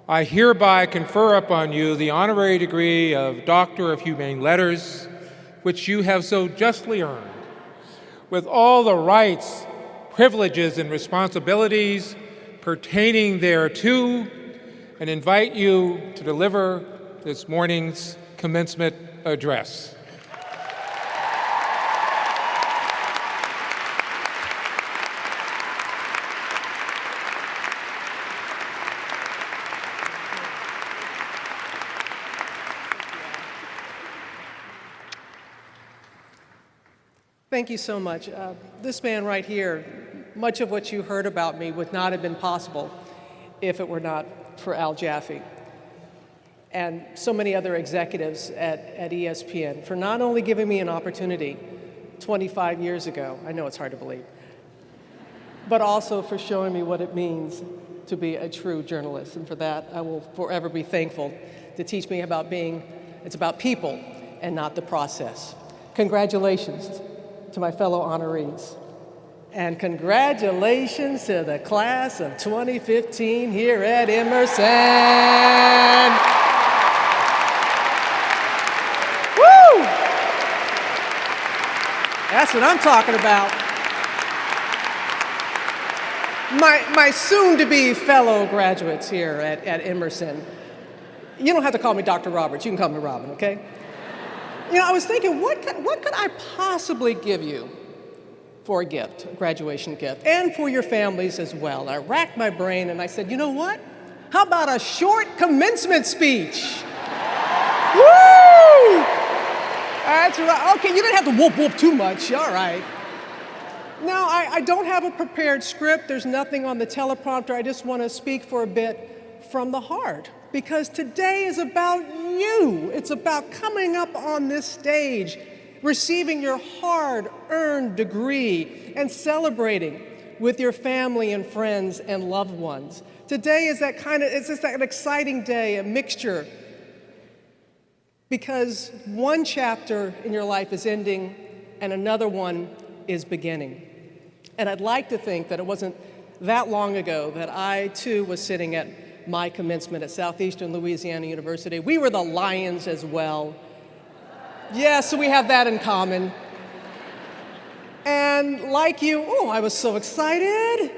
I hereby confer upon you the honorary degree of Doctor of Humane Letters, which you have so justly earned, with all the rights, privileges, and responsibilities pertaining thereto, and invite you to deliver this morning's commencement address. Thank you so much. This man right here, much of what you heard about me would not have been possible if it were not for Al Jaffe and so many other executives at ESPN for not only giving me an opportunity 25 years ago, I know it's hard to believe, but also for showing me what it means to be a true journalist. And for that, I will forever be thankful to teach me about it's about people and not the process. Congratulations to my fellow honorees. And congratulations to the class of 2015 here at Emerson. Woo! That's what I'm talking about. My soon-to-be fellow graduates here at Emerson. You don't have to call me Dr. Roberts. You can call me Robin, okay? You know, I was thinking, what could I possibly give you for a gift, a graduation gift, and for your families as well? I racked my brain and I said, you know what? How about a short commencement speech? Woo! That's right. Okay, you didn't have to whoop too much. All right. No, I don't have a prepared script. There's nothing on the teleprompter. I just want to speak for a bit from the heart. Because today is about you. It's about coming up on this stage, receiving your hard-earned degree, and celebrating with your family and friends and loved ones. Today is it's just that exciting day, a mixture, because one chapter in your life is ending and another one is beginning. And I'd like to think that it wasn't that long ago that I, too, was sitting at my commencement at Southeastern Louisiana University. We were the Lions as well. Yeah, so we have that in common. And like you, I was so excited.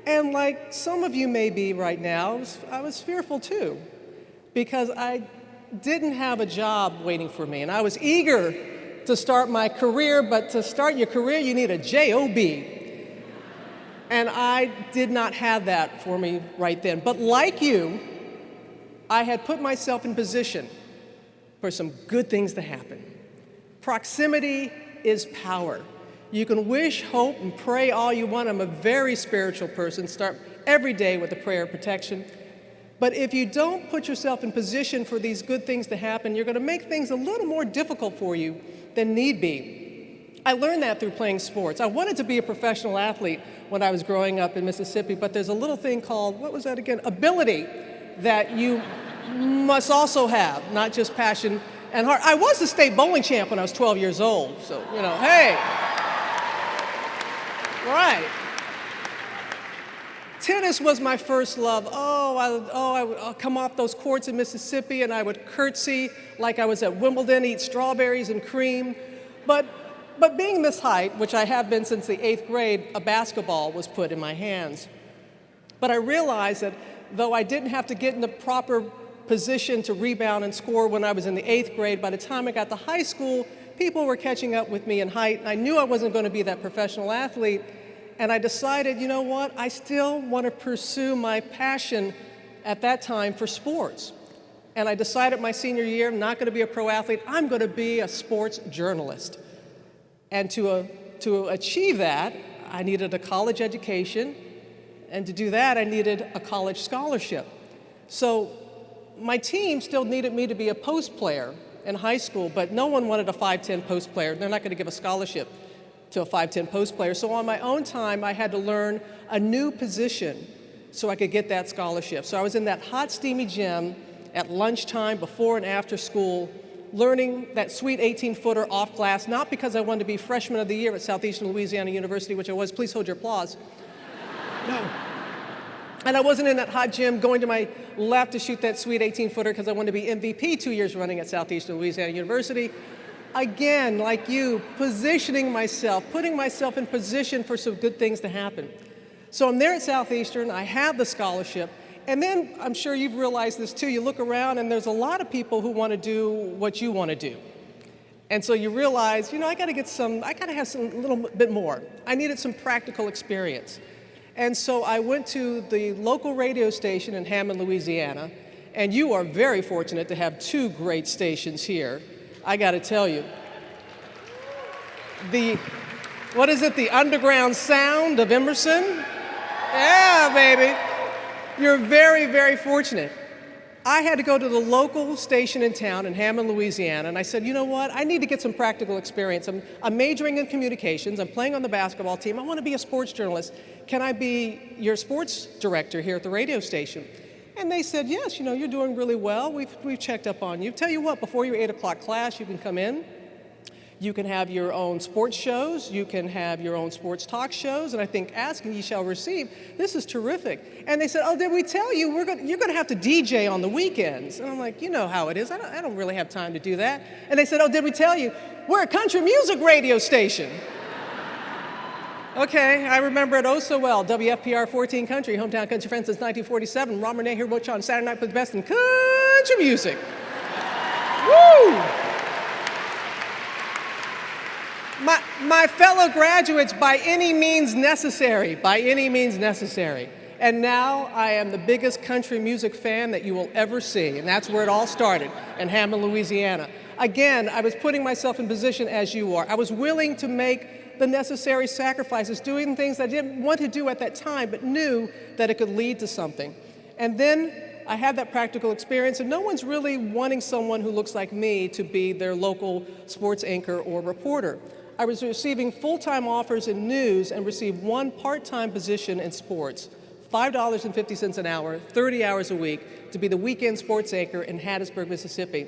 And like some of you may be right now, I was fearful too, because I didn't have a job waiting for me. And I was eager to start my career, but to start your career, you need a job. And I did not have that for me right then. But like you, I had put myself in position for some good things to happen. Proximity is power. You can wish, hope, and pray all you want. I'm a very spiritual person, start every day with a prayer of protection. But if you don't put yourself in position for these good things to happen, you're going to make things a little more difficult for you than need be. I learned that through playing sports. I wanted to be a professional athlete when I was growing up in Mississippi, but there's a little thing called, what was that again? Ability that you must also have, not just passion and heart. I was the state bowling champ when I was 12 years old, so, hey. Right. Tennis was my first love. I would come off those courts in Mississippi and I would curtsy like I was at Wimbledon, eat strawberries and cream. But being this height, which I have been since the 8th grade, a basketball was put in my hands. But I realized that though I didn't have to get in the proper position to rebound and score when I was in the 8th grade, by the time I got to high school, people were catching up with me in height. And I knew I wasn't going to be that professional athlete. And I decided, you know what? I still want to pursue my passion at that time for sports. And I decided my senior year, I'm not going to be a pro athlete. I'm going to be a sports journalist. And to achieve that, I needed a college education, and to do that, I needed a college scholarship. So my team still needed me to be a post player in high school, but no one wanted a 5'10" post player. They're not going to give a scholarship to a 5'10" post player. So on my own time, I had to learn a new position so I could get that scholarship. So I was in that hot, steamy gym at lunchtime, before and after school, learning that sweet 18-footer off glass, not because I wanted to be freshman of the year at Southeastern Louisiana University, which I was. Please hold your applause. No. And I wasn't in that hot gym going to my left to shoot that sweet 18-footer because I wanted to be MVP 2 years running at Southeastern Louisiana University. Again, like you, positioning myself, putting myself in position for some good things to happen. So I'm there at Southeastern, I have the scholarship, and then I'm sure you've realized this too, you look around and there's a lot of people who want to do what you want to do. And so you realize, I got to have some little bit more. I needed some practical experience. And so I went to the local radio station in Hammond, Louisiana, and you are very fortunate to have 2 great stations here. I got to tell you, the underground sound of Emerson? Yeah, baby. You're very, very fortunate. I had to go to the local station in town in Hammond, Louisiana, and I said, you know what? I need to get some practical experience. I'm majoring in communications. I'm playing on the basketball team. I want to be a sports journalist. Can I be your sports director here at the radio station? And they said, yes, you're doing really well. We've checked up on you. Tell you what, before your 8 o'clock class, you can come in. You can have your own sports shows. You can have your own sports talk shows. And I think, ask and ye shall receive. This is terrific. And they said, oh, did we tell you you're going to have to DJ on the weekends? And I'm like, you know how it is. I don't really have time to do that. And they said, oh, did we tell you we're a country music radio station? Okay, I remember it oh so well. WFPR 14 Country, hometown country friend since 1947. Ron Renee here, Butch on Saturday night for the best in country music. Woo! My fellow graduates, by any means necessary. And now I am the biggest country music fan that you will ever see. And that's where it all started, in Hammond, Louisiana. Again, I was putting myself in position as you are. I was willing to make the necessary sacrifices, doing things I didn't want to do at that time, but knew that it could lead to something. And then I had that practical experience, and no one's really wanting someone who looks like me to be their local sports anchor or reporter. I was receiving full-time offers in news and received 1 part-time position in sports, $5.50 an hour, 30 hours a week, to be the weekend sports anchor in Hattiesburg, Mississippi.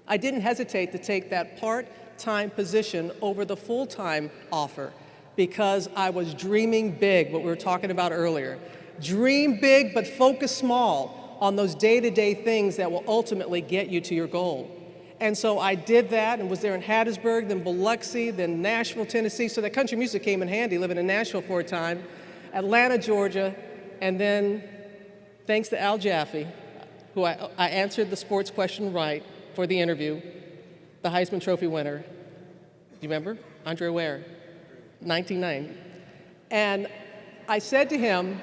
I didn't hesitate to take that part-time position over the full-time offer because I was dreaming big, what we were talking about earlier. Dream big, but focus small on those day-to-day things that will ultimately get you to your goal. And so I did that and was there in Hattiesburg, then Biloxi, then Nashville, Tennessee. So that country music came in handy, living in Nashville for a time, Atlanta, Georgia, and then, thanks to Al Jaffe, who I answered the sports question right for the interview, the Heisman Trophy winner. Do you remember? Andre Ware, 1990. And I said to him,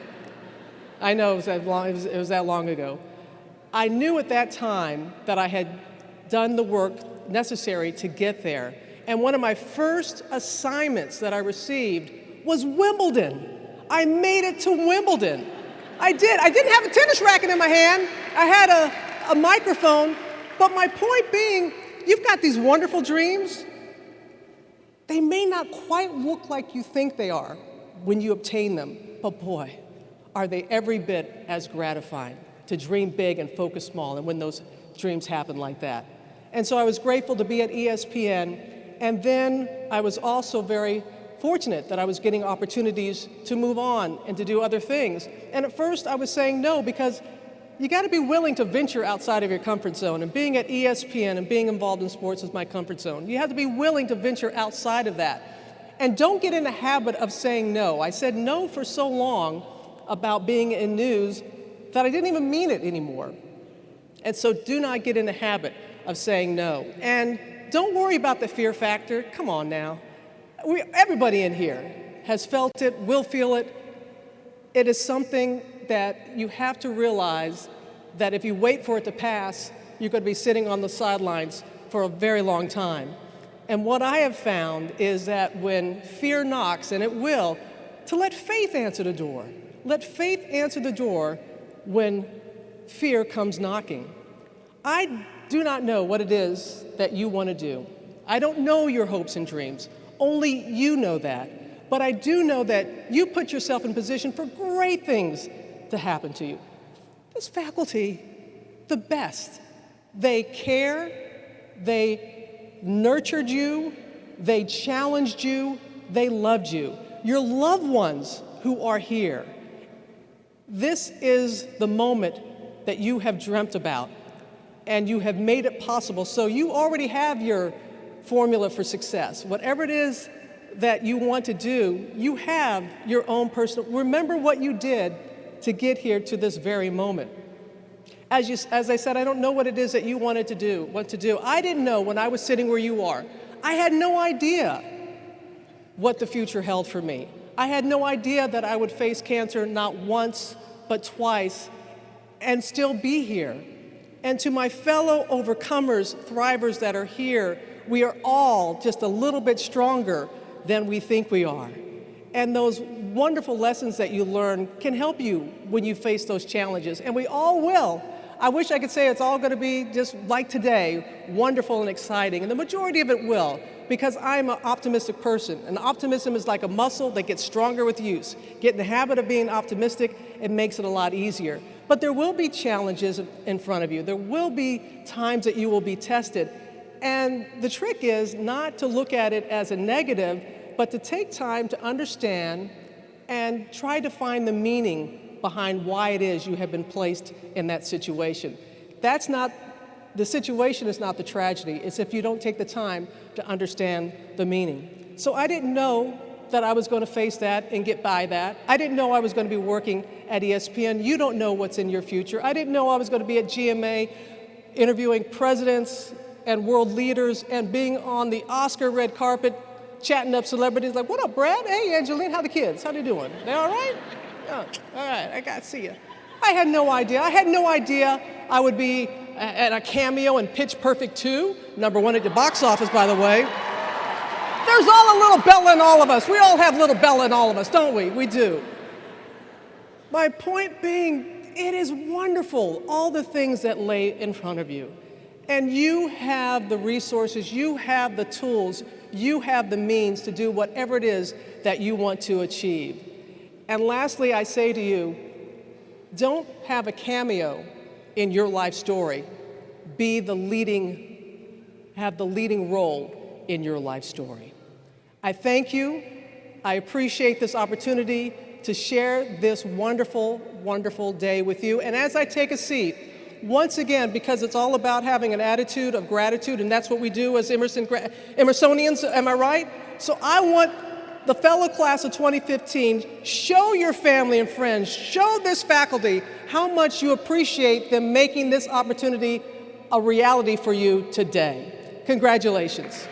I know it was that long ago, I knew at that time that I had done the work necessary to get there. And one of my first assignments that I received was Wimbledon. I made it to Wimbledon. I did. I didn't have a tennis racket in my hand. I had a microphone. But my point being, you've got these wonderful dreams. They may not quite look like you think they are when you obtain them. But boy, are they every bit as gratifying to dream big and focus small and when those dreams happen like that. And so I was grateful to be at ESPN, and then I was also very fortunate that I was getting opportunities to move on and to do other things. And at first I was saying no because you got to be willing to venture outside of your comfort zone, and being at ESPN and being involved in sports is my comfort zone. You have to be willing to venture outside of that. And don't get in the habit of saying no. I said no for so long about being in news that I didn't even mean it anymore. And so do not get in the habit of saying no. And don't worry about the fear factor. Come on now. Everybody in here has felt it, will feel it. It is something that you have to realize that if you wait for it to pass, you're going to be sitting on the sidelines for a very long time. And what I have found is that when fear knocks, and it will, to let faith answer the door. Let faith answer the door when fear comes knocking. I do not know what it is that you want to do. I don't know your hopes and dreams. Only you know that. But I do know that you put yourself in position for great things to happen to you. This faculty, the best. They care, they nurtured you, they challenged you, they loved you. Your loved ones who are here, This is the moment that you have dreamt about, and you have made it possible. So you already have your formula for success. Whatever it is that you want to do, you have your own personal. Remember what you did to get here to this very moment. As I said, I don't know what it is that you wanted to do, what to do. I didn't know when I was sitting where you are. I had no idea what the future held for me. I had no idea that I would face cancer not once, but twice, and still be here. And to my fellow overcomers, thrivers that are here, we are all just a little bit stronger than we think we are. And those wonderful lessons that you learn can help you when you face those challenges, and we all will. I wish I could say it's all going to be just like today, wonderful and exciting, and the majority of it will, because I'm an optimistic person, and optimism is like a muscle that gets stronger with use. Get in the habit of being optimistic, it makes it a lot easier. But there will be challenges in front of you. There will be times that you will be tested, and the trick is not to look at it as a negative, but to take time to understand and try to find the meaning behind why it is you have been placed in that situation. The situation is not the tragedy. It's if you don't take the time to understand the meaning. So I didn't know that I was going to face that and get by that. I didn't know I was going to be working at ESPN. You don't know what's in your future. I didn't know I was going to be at GMA interviewing presidents and world leaders and being on the Oscar red carpet chatting up celebrities like, what up, Brad? Hey, Angeline, how the kids? How they doing? They all right? Oh, all right, I got to see you. I had no idea. I had no idea I would be at a cameo in Pitch Perfect 2, #1 at the box office, by the way. There's all a little Bella in all of us. We all have little Bella in all of us, don't we? We do. My point being, it is wonderful, all the things that lay in front of you. And you have the resources, you have the tools, you have the means to do whatever it is that you want to achieve. And lastly, I say to you, don't have a cameo in your life story. Have the leading role in your life story. I thank you. I appreciate this opportunity to share this wonderful, wonderful day with you. And as I take a seat, once again, because it's all about having an attitude of gratitude, and that's what we do as Emersonians, am I right? So I want the fellow class of 2015, show your family and friends, show this faculty how much you appreciate them making this opportunity a reality for you today. Congratulations.